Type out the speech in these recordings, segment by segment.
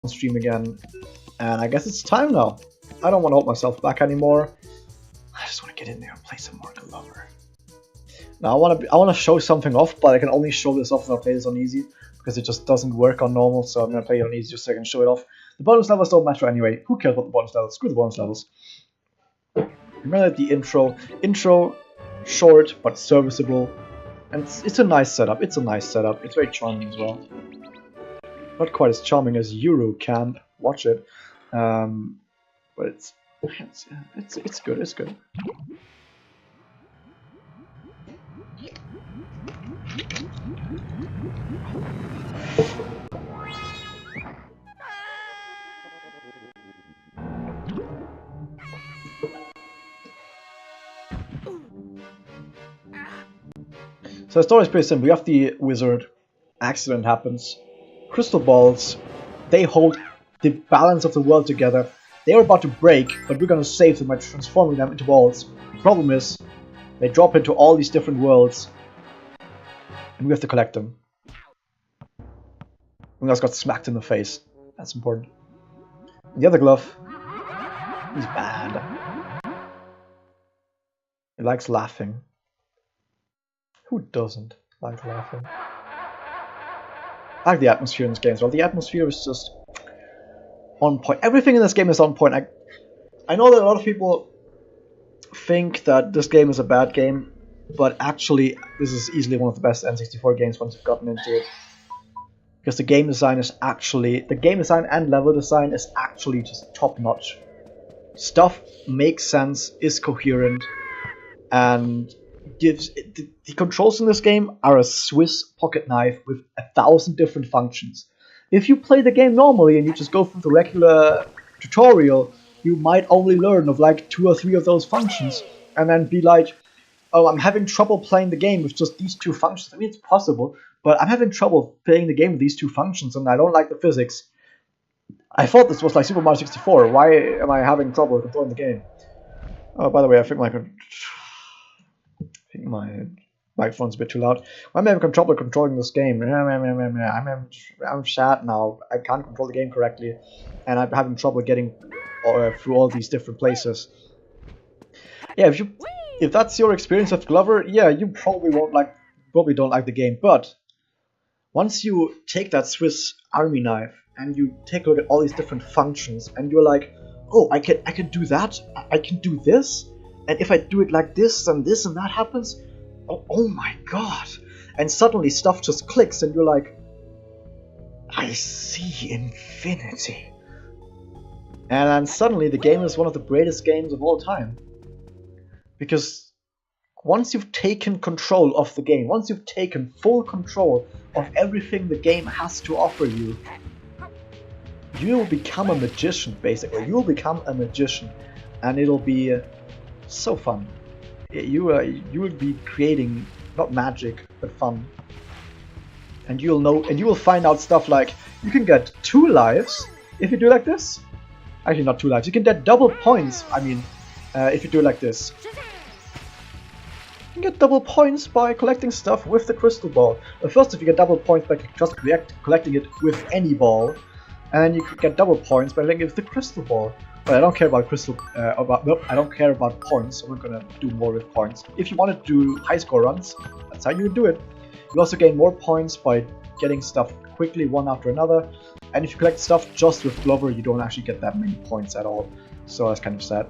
on stream again, and I guess it's time now. I don't want to hold myself back anymore. I just want to get in there and play some more Glover. Now I want to show something off, but I can only show this off if I play this on easy, because it just doesn't work on normal, so I'm going to play it on easy just so I can show it off. The bonus levels don't matter anyway. Who cares about the bonus levels? Screw the bonus levels. Remember the intro. Intro, short but serviceable, and it's a nice setup. It's a nice setup. It's very charming as well. Not quite as charming as Euro Camp. Watch it, but it's good. It's good. So the story is pretty simple. You have the wizard. Accident happens. Crystal balls. They hold the balance of the world together. They are about to break, but we're gonna save them by transforming them into balls. The problem is, they drop into all these different worlds, and we have to collect them. We just got smacked in the face. That's important. And the other glove, he's bad. He likes laughing. Who doesn't like laughing? I like the atmosphere in this game as well. The atmosphere is just on point. Everything in this game is on point. I know that a lot of people think that this game is a bad game, but actually this is easily one of the best N64 games once you've gotten into it. Because the game design is actually, the game design and level design is actually just top notch. Stuff makes sense, is coherent, and gives the controls in this game are a Swiss pocket knife with 1,000 different functions. If you play the game normally and you just go through the regular tutorial, you might only learn of like 2 or 3 of those functions, and then be like, oh, I'm having trouble playing the game with just these 2 functions. I mean, it's possible, but I'm having trouble playing the game with these 2 functions, and I don't like the physics. I thought this was like Super Mario 64. Why am I having trouble controlling the game? Oh, by the way, I think my microphone's a bit too loud. I'm having trouble controlling this game. I'm sad now. I can't control the game correctly, and I'm having trouble getting through all these different places. Yeah, if that's your experience with Glover, yeah, you probably don't like the game. But once you take that Swiss Army knife and you take a look at all these different functions, and you're like, oh, I can do that. I can do this. And if I do it like this and that happens, oh my god. And suddenly stuff just clicks and you're like, I see infinity. And then suddenly the game is one of the greatest games of all time. Because once you've taken control of the game, once you've taken full control of everything the game has to offer you, you will become a magician, basically. You will become a magician. And it'll be so fun. You will be creating not magic but fun, and you will find out stuff like you can get 2 lives if you do like this. Actually, not 2 lives. You can get double points. I mean, if you do it like this, you can get double points by collecting stuff with the crystal ball. First, if you get double points by just collecting it with any ball, and you could get double points by collecting it with the crystal ball. But I don't care about I don't care about points, so I'm not gonna do more with points. If you want to do high score runs, that's how you would do it. You also gain more points by getting stuff quickly one after another, and if you collect stuff just with Glover, you don't actually get that many points at all, so that's kind of sad.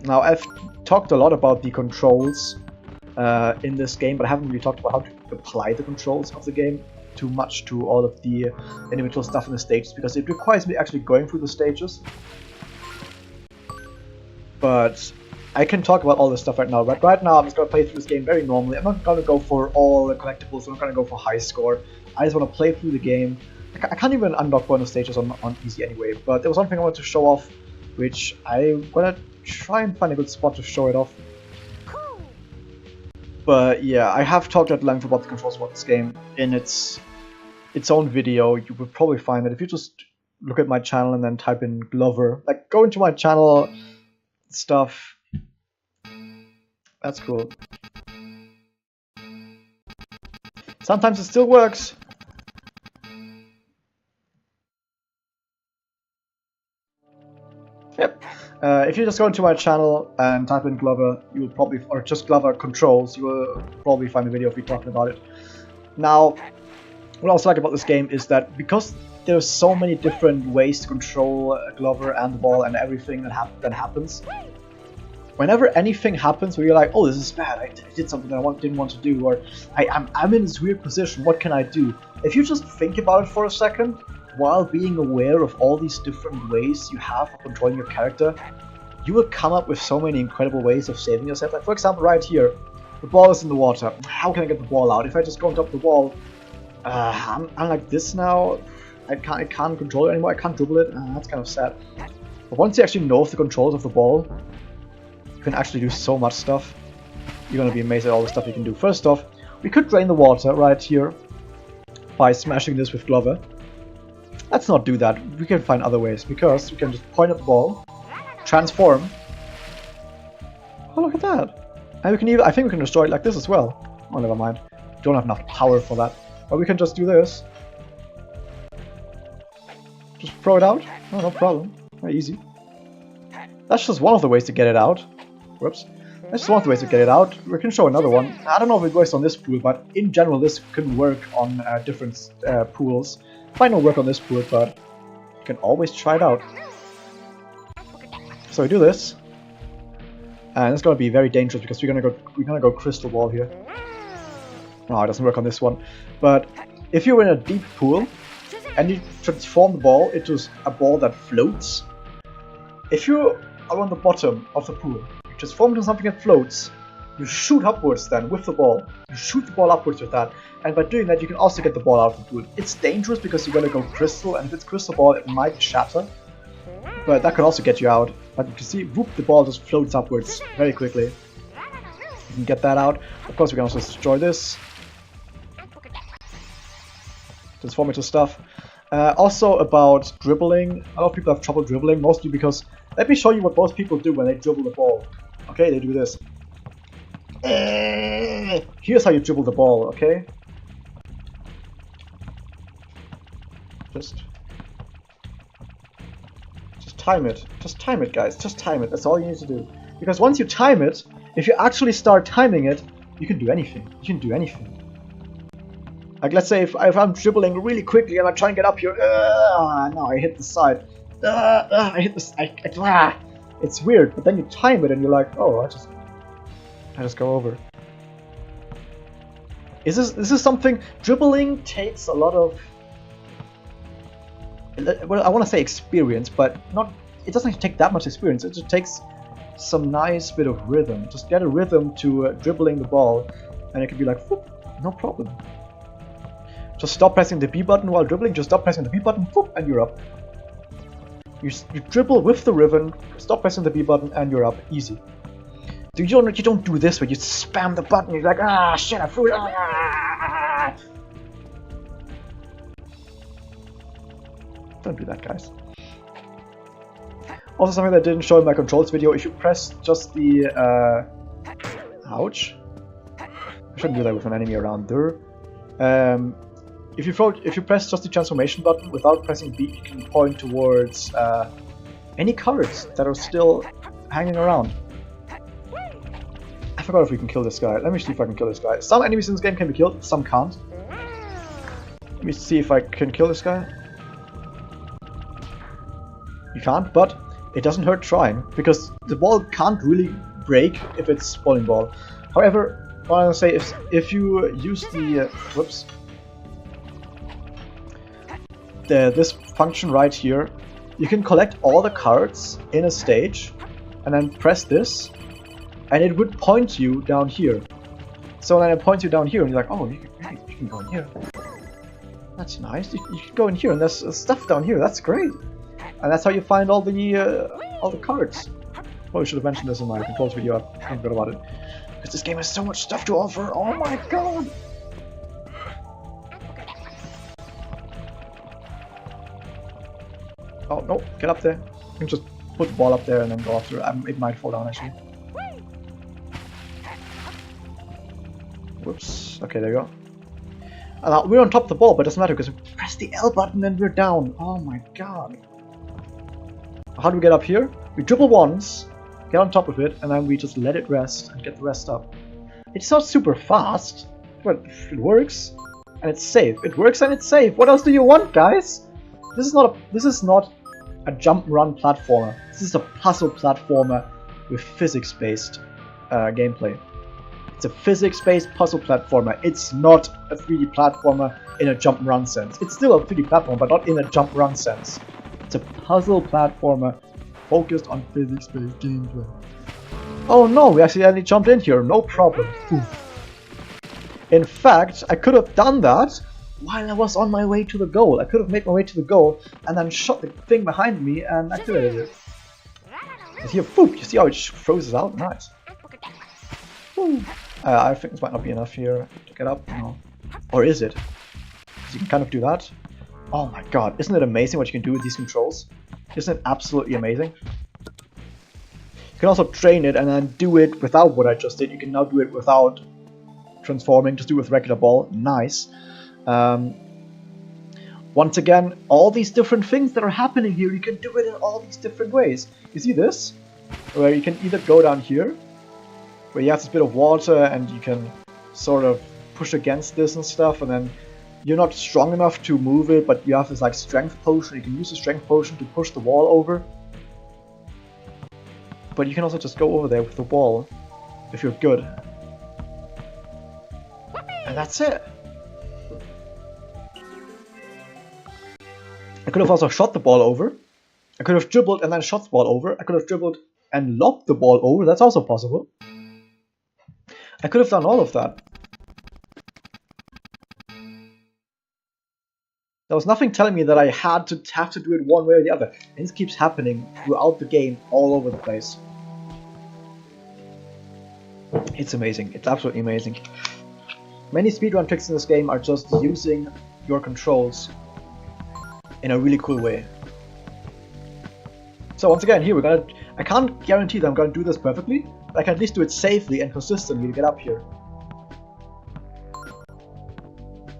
Now, I've talked a lot about the controls in this game, but I haven't really talked about how to apply the controls of the game too much to all of the individual stuff in the stages, because it requires me actually going through the stages. But I can talk about all this stuff right now. But right now I'm just going to play through this game very normally. I'm not going to go for all the collectibles, I'm not going to go for high score. I just want to play through the game. I can't even unlock bonus stages on easy anyway, but there was one thing I wanted to show off, which I'm going to try and find a good spot to show it off. But yeah, I have talked at length about the controls of this game in its own video. You would probably find that if you just look at my channel and then type in Glover, like go into my channel stuff. That's cool. Sometimes it still works. Yep. If you just go into my channel and type in Glover, you will probably, or just Glover controls, you will probably find a video of me talking about it. Now, what I also like about this game is that because there's so many different ways to control Glover and the ball and everything that happens, whenever anything happens where you're like, oh, this is bad, I did something that I didn't want to do, or I'm in this weird position, what can I do? If you just think about it for a second, while being aware of all these different ways you have of controlling your character, you will come up with so many incredible ways of saving yourself. Like, for example, right here, the ball is in the water. How can I get the ball out? If I just go on top of the wall, I'm like this now. I can't control it anymore. I can't dribble it. That's kind of sad. But once you actually know the controls of the ball, you can actually do so much stuff. You're gonna be amazed at all the stuff you can do. First off, we could drain the water right here by smashing this with Glover. Let's not do that. We can find other ways, because we can just point at the ball, transform. Oh, look at that! And we can even, I think we can destroy it like this as well. Oh, never mind. We don't have enough power for that. But we can just do this. Just throw it out. Oh, no problem. Very easy. That's just one of the ways to get it out. Whoops. That's just one of the ways to get it out. We can show another one. I don't know if it works on this pool, but in general this can work on different pools. Might not work on this pool, but you can always try it out. So we do this, and it's gonna be very dangerous because we're gonna go crystal ball here. No, it doesn't work on this one. But if you're in a deep pool and you transform the ball into a ball that floats, if you are on the bottom of the pool, you transform into something that floats, you shoot upwards then with the ball. You shoot the ball upwards with that, and by doing that you can also get the ball out of the pool. It's dangerous because you're gonna go crystal, and if it's crystal ball it might shatter, but that can also get you out. But you can see, whoop, the ball just floats upwards very quickly. You can get that out. Of course we can also destroy this. Transform into stuff. Also about dribbling, a lot of people have trouble dribbling, mostly because, let me show you what most people do when they dribble the ball. Okay, they do this. Here's how you dribble the ball, okay? Just time it. Just time it, guys. Just time it. That's all you need to do. Because once you time it, if you actually start timing it, you can do anything. You can do anything. Like, let's say if I'm dribbling really quickly and I try and get up here, no, I hit the side. I hit this. It's weird, but then you time it and you're like, oh, I just go over. Is this something? Dribbling takes a lot of, well, I want to say experience, but not. It doesn't take that much experience. It just takes some nice bit of rhythm. Just get a rhythm to dribbling the ball, and it can be like, whoop, no problem. Just stop pressing the B button while dribbling. Just stop pressing the B button, whoop, and you're up. You dribble with the rhythm. Stop pressing the B button, and you're up. Easy. You don't do this where you spam the button. You're like, ah, shit, I threw it. Ah. Don't do that, guys. Also, something that I didn't show in my controls video, if you press just the ouch. I shouldn't do that with an enemy around there. If you press just the transformation button without pressing B, you can point towards any cards that are still hanging around. I forgot if we can kill this guy. Let me see if I can kill this guy. Some enemies in this game can be killed, some can't. Let me see if I can kill this guy. You can't, but it doesn't hurt trying, because the ball can't really break if it's bowling ball. However, what I want to say is, if you use the this function right here, you can collect all the cards in a stage, and then press this, and it would point you down here. So then it points you down here, and you're like, oh, you can go in here. That's nice. You can go in here, and there's stuff down here. That's great. And that's how you find all the cards. Probably should have mentioned this in my controls video. I forgot about it. Because this game has so much stuff to offer. Oh my god! Oh no! Get up there. You can just put the ball up there and then go after it. It might fall down actually. Whoops. Okay, there you go. We're on top of the ball, but it doesn't matter because we press the L button and we're down. Oh my god. How do we get up here? We dribble once, get on top of it, and then we just let it rest and get the rest up. It's not super fast, but it works. And it's safe. It works and it's safe. What else do you want, guys? This is not a jump run platformer. This is a puzzle platformer with physics-based gameplay. It's a physics-based puzzle platformer. It's not a 3D platformer in a jump run sense. It's still a 3D platformer, but not in a jump run sense. It's a puzzle platformer focused on physics-based gameplay. Oh no, we accidentally jumped in here. No problem. In fact, I could have done that while I was on my way to the goal. I could have made my way to the goal and then shot the thing behind me and activated it. And here, boop, you see how it froze out? Nice. I think this might not be enough here to get up. No. Or is it? Because you can kind of do that. Oh my god, isn't it amazing what you can do with these controls? Isn't it absolutely amazing? You can also train it and then do it without what I just did. You can now do it without transforming, just do it with regular ball. Nice. Once again, all these different things that are happening here, you can do it in all these different ways. You see this? Where you can either go down here, where you have this bit of water and you can sort of push against this and stuff, and then you're not strong enough to move it, but you have this like strength potion. You can use the strength potion to push the wall over. But you can also just go over there with the wall if you're good. And that's it. I could have also shot the ball over. I could have dribbled and then shot the ball over. I could have dribbled and lobbed the ball over. That's also possible. I could have done all of that. There was nothing telling me that I had to do it one way or the other. And this keeps happening throughout the game, all over the place. It's amazing. It's absolutely amazing. Many speedrun tricks in this game are just using your controls in a really cool way. So once again, here we're gonna... I can't guarantee that I'm gonna do this perfectly, but I can at least do it safely and consistently to get up here.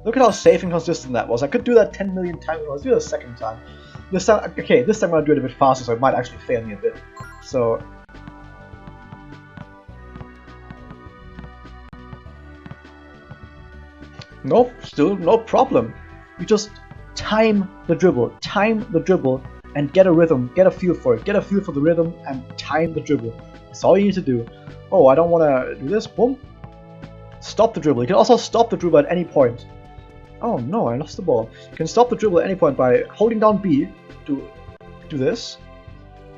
Look at how safe and consistent that was. I could do that 10 million times. Let's do it a second time. This time, okay, this time I'm gonna do it a bit faster, so it might actually fail me a bit. So... Nope, still no problem. You just time the dribble, and get a rhythm, get a feel for it, get a feel for the rhythm, and time the dribble. That's all you need to do. Oh, I don't want to do this. Boom. Stop the dribble. You can also stop the dribble at any point. Oh no, I lost the ball. You can stop the dribble at any point by holding down B to do this,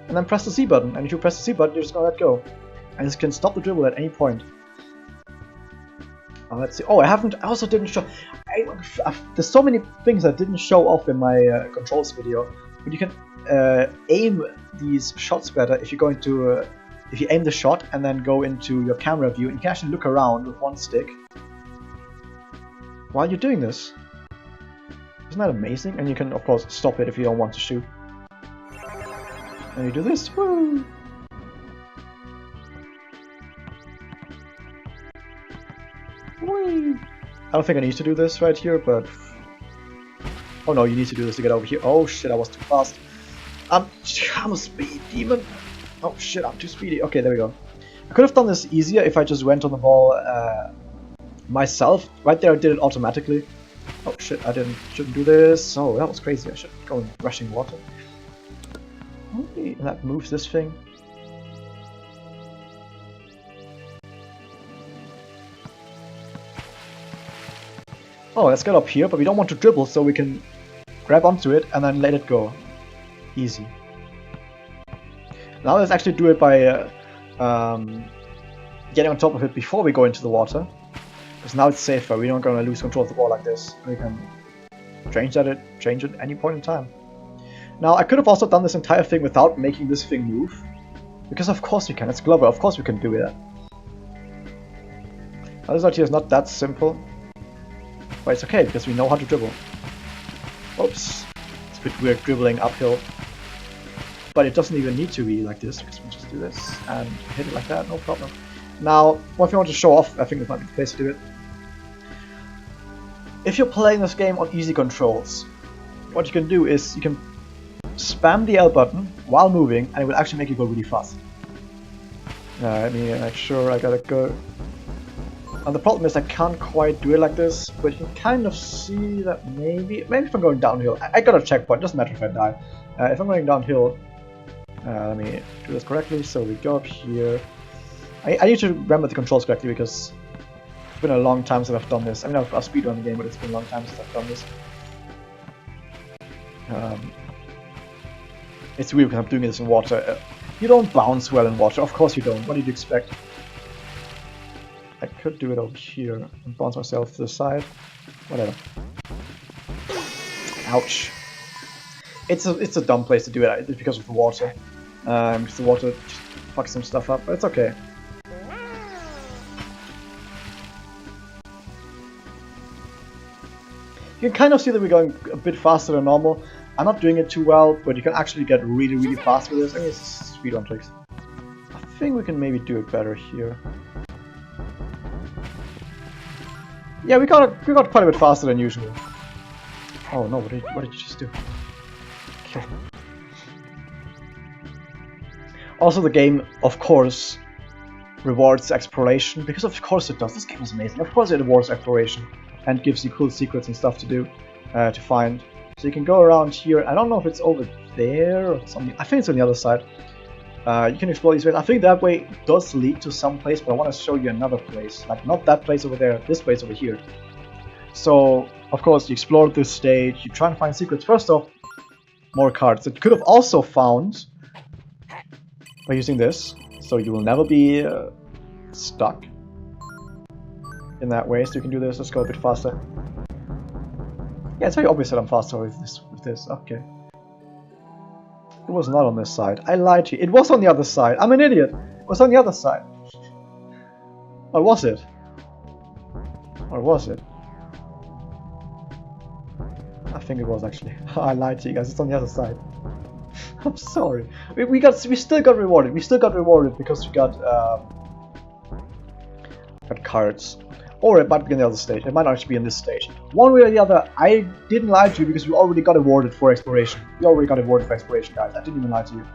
and then press the C button. And if you press the C button, you're just gonna let go. And this can stop the dribble at any point. Let's see. Oh, I also didn't show. There's so many things I didn't show off in my controls video. But you can aim these shots better if you're going to. If you aim the shot and then go into your camera view, and you can actually look around with one stick while you're doing this. Isn't that amazing? And you can, of course, stop it if you don't want to shoot. And you do this. Woo! Whee! I don't think I need to do this right here, but... Oh no, you need to do this to get over here. Oh shit, I was too fast. I'm a speed demon. Oh shit, I'm too speedy. Okay, there we go. I could have done this easier if I just went on the ball myself. Right there I did it automatically. Oh shit, I shouldn't do this. Oh, that was crazy. I should go in rushing water. Okay, and that moves this thing. Oh, let's get up here, but we don't want to dribble, so we can grab onto it and then let it go. Easy. Now let's actually do it by getting on top of it before we go into the water. Because now it's safer, we're not going to lose control of the ball like this. We can change it at any point in time. Now, I could have also done this entire thing without making this thing move. Because of course we can, it's Glover, of course we can do that. Now this idea is not that simple. But it's okay, because we know how to dribble. Oops. It's a bit weird dribbling uphill. But it doesn't even need to be like this, because we just do this and hit it like that, no problem. Now, what if you want to show off, I think this might be the place to do it. If you're playing this game on easy controls, what you can do is you can spam the L button while moving, and it will actually make you go really fast. Let me make sure I gotta go. And the problem is I can't quite do it like this, but you can kind of see that maybe if I'm going downhill. I got a checkpoint, doesn't matter if I die. If I'm going downhill, let me do this correctly. So we go up here. I need to remember the controls correctly because it's been a long time since I've done this. I mean, I've speedrun the game, but it's been a long time since I've done this. It's weird because I'm doing this in water. You don't bounce well in water, of course you don't. What did you expect? I could do it over here and bounce myself to the side. Whatever. Ouch. It's a dumb place to do it. It's because of the water. Because the water just fucks some stuff up, but it's okay. You can kind of see that we're going a bit faster than normal. I'm not doing it too well, but you can actually get really, really fast with this. I mean, it's speedrun tricks. I think we can maybe do it better here. Yeah, we got quite a bit faster than usual. Oh no! What did you just do? Kill him. Also, the game, of course, rewards exploration because of course it does. This game is amazing. Of course, it rewards exploration and gives you cool secrets and stuff to do, to find. So you can go around here. I don't know if it's over there or something. I think it's on the other side. You can explore these ways. I think that way does lead to some place, but I want to show you another place. Like, not that place over there, this place over here. So, of course, you explore this stage, you try and find secrets. First off, more cards that you could have also found by using this. So you will never be stuck in that way. So you can do this. Let's go a bit faster. Yeah, it's very obvious that I'm faster with this. Okay. It was not on this side. I lied to you. It was on the other side. I'm an idiot. It was on the other side. Or was it? Or was it? I think it was actually. I lied to you guys. It's on the other side. I'm sorry. We still got rewarded. We still got rewarded because we got cards. Or it might be in the other stage. It might actually be in this stage. One way or the other, I didn't lie to you because we already got awarded for exploration. We already got awarded for exploration, guys. I didn't even lie to you.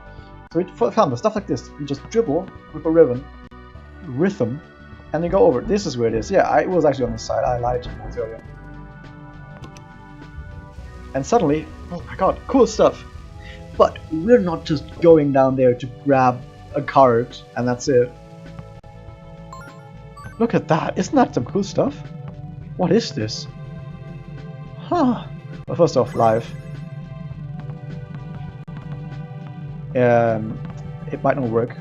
So we found stuff like this. You just dribble with a ribbon, rhythm, and then go over. This is where it is. Yeah, it was actually on this side. I lied to you guys earlier. And suddenly, oh my god, cool stuff. But we're not just going down there to grab a card and that's it. Look at that, isn't that some cool stuff? What is this? Huh. Well, first off, live. It might not work.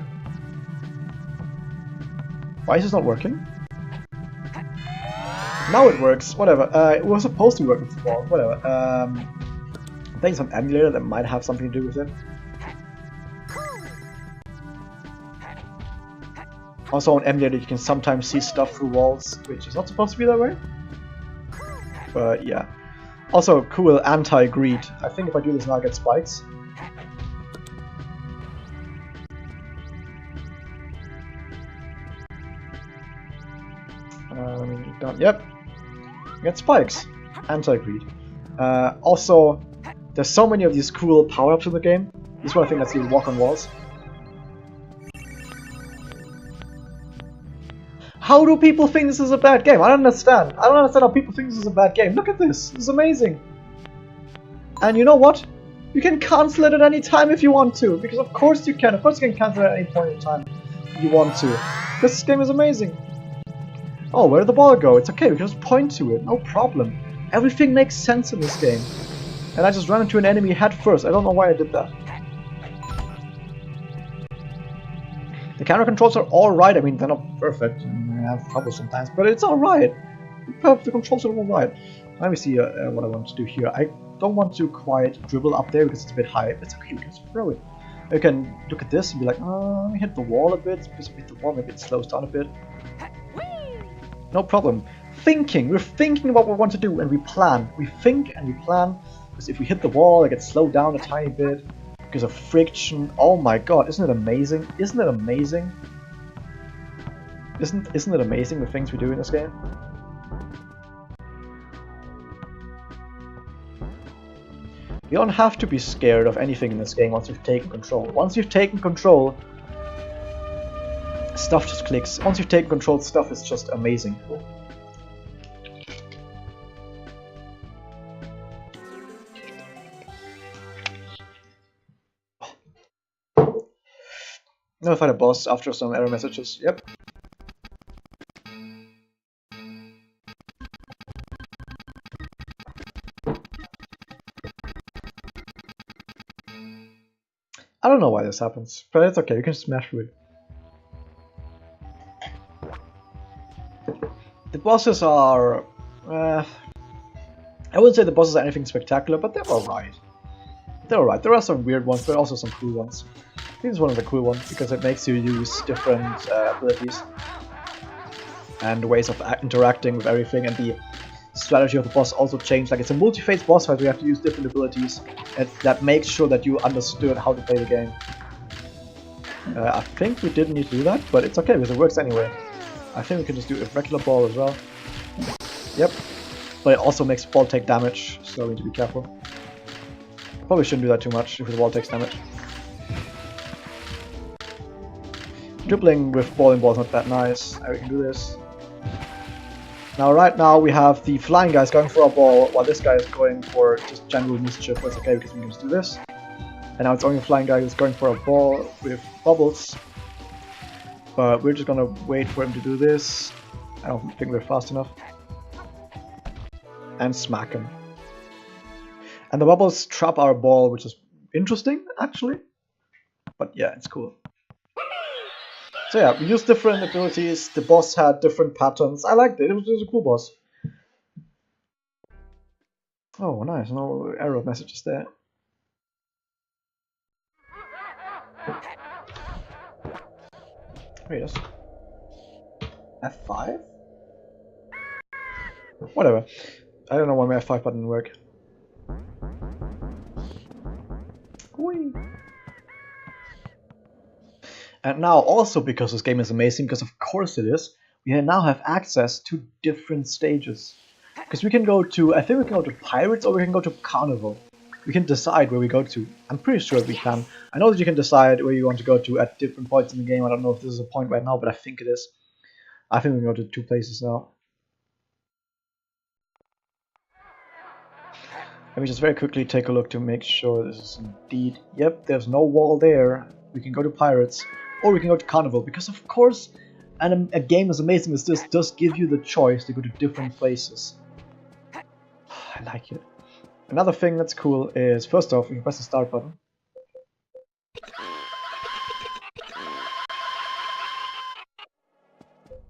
Why is this not working? Now it works, whatever. It was supposed to work with the ball, whatever. I think it's an emulator that might have something to do with it. Also on emulator you can sometimes see stuff through walls, which is not supposed to be that way. But yeah. Also cool anti-greed. I think if I do this now I get spikes. Yep. Get spikes. Anti-greed. Also, there's so many of these cool power-ups in the game. This one I think lets you walk on walls. How do people think this is a bad game? I don't understand. I don't understand how people think this is a bad game. Look at this. This is amazing. And you know what? You can cancel it at any time if you want to. Because of course you can. Of course you can cancel it at any point in time you want to. Because this game is amazing. Oh, where did the ball go? It's okay, we can just point to it. No problem. Everything makes sense in this game. And I just ran into an enemy head first. I don't know why I did that. The camera controls are alright. I mean, they're not perfect. I have trouble sometimes, but it's alright. The controls are alright. Let me see what I want to do here. I don't want to quite dribble up there because it's a bit high. It's okay, we can just throw it. You can look at this and be like, oh, let me hit the wall a bit. Because if we hit the wall, maybe it slows down a bit. No problem. Thinking. We're thinking what we want to do and we plan. We think and we plan. Because if we hit the wall, it gets slowed down a tiny bit. Because of friction. Oh my god, isn't it amazing? Isn't it amazing? Isn't it amazing the things we do in this game? You don't have to be scared of anything in this game once you've taken control. Once you've taken control, stuff just clicks. Once you've taken control, stuff is just amazing. Never find a boss after some error messages. Yep. I don't know why this happens, but it's okay, you can smash through it. The bosses are... I wouldn't say the bosses are anything spectacular, but they're alright. They're alright. There are some weird ones, but also some cool ones. I think it's one of the cool ones, because it makes you use different abilities and ways of interacting with everything, and the strategy of the boss also changed. Like, it's a multi-phase boss fight where you have to use different abilities, and that makes sure that you understood how to play the game. I think we didn't need to do that, but it's okay because it works anyway. I think we can just do a regular ball as well. Yep. But it also makes ball take damage, so we need to be careful. Probably shouldn't do that too much if the ball takes damage. Dribbling with bowling ball is not that nice. We can do this. Now, right now we have the flying guys going for a ball, while this guy is going for just general mischief. But it's okay because we can just do this. And now it's only the flying guy who's going for a ball with bubbles. But we're just gonna wait for him to do this. I don't think we're fast enough. And smack him. And the bubbles trap our ball, which is interesting, actually. But yeah, it's cool. So yeah, we used different abilities. The boss had different patterns. I liked it. It was a cool boss. Oh, nice. No error messages there. Wait, that's F5? Whatever. I don't know why my F5 button didn't work. Whee. And now, also because this game is amazing, because of course it is, we now have access to different stages. Because we can go to, I think we can go to Pirates or we can go to Carnival. We can decide where we go to. I'm pretty sure we can. I know that you can decide where you want to go to at different points in the game. I don't know if this is a point right now, but I think it is. I think we can go to 2 places now. Let me just very quickly take a look to make sure this is indeed... Yep, there's no wall there. We can go to Pirates. Or we can go to Carnival, because of course a game as amazing as this does give you the choice to go to different places. I like it. Another thing that's cool is, first off, you can press the start button.